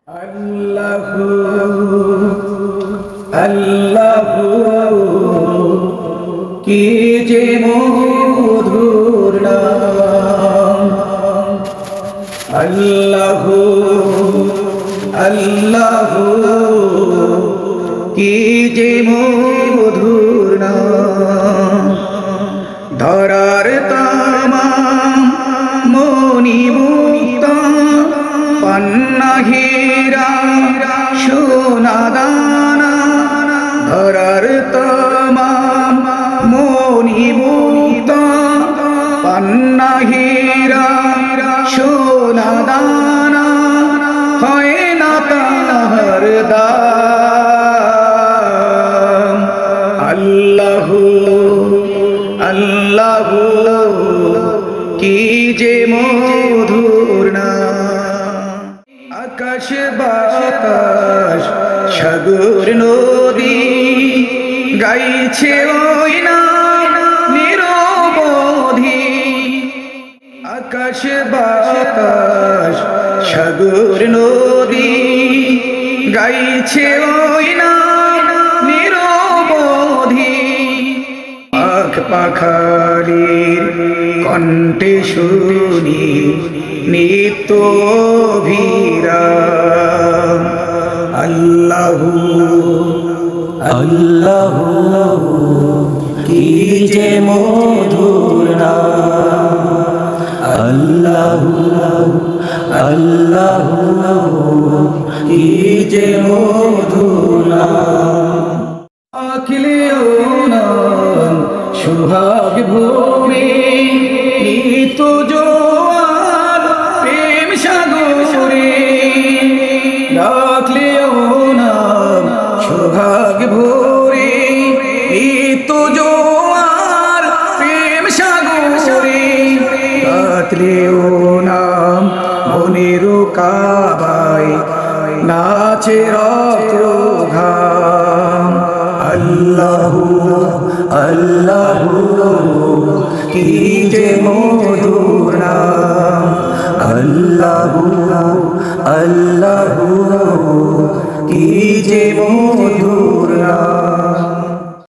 আল্লাহু আল্লাহু কি যে মধুর নাম। আল্লাহু আল্লাহু কি যে মধুর নাম। ধরার তামাম মণিমুক্তা পান্না হীরা সোনা দানা। ধরার তামাম মণিমুক্তা পান্না হীরা সোনা দানা। হয় না তাহার দাম। আল্লাহু আল্লাহু কি যে মধুর নাম। আকাশ বাতাস সাগর নদী গাইছে ওই নাম নিরবধি। আকাশ বাতাস সাগর নদী গাইছে ওই নাম নিরবধি। পাখ পাখালির কণ্ঠে শুনি নিত্য অভিরাম। আল্লাহু আল্লাহু কি যে মধুর নাম। আল্লাহু আল্লাহু কি যে মধুর নাম। আখিলেও নাম সুহাগ ভূমি নিত জোয়ার প্রেম সাগরে। রাখলেও নাম সুহাগ ভরে নিত জোয়ার প্রেম সাগরে। রাখলেও নাম মনের কাবায় নাচে রক্ত ঘাম। আল্লাহু আল্লাহু কি যে মধুর নাম। আল্লাহু আল্লাহু কি যে মধুর নাম।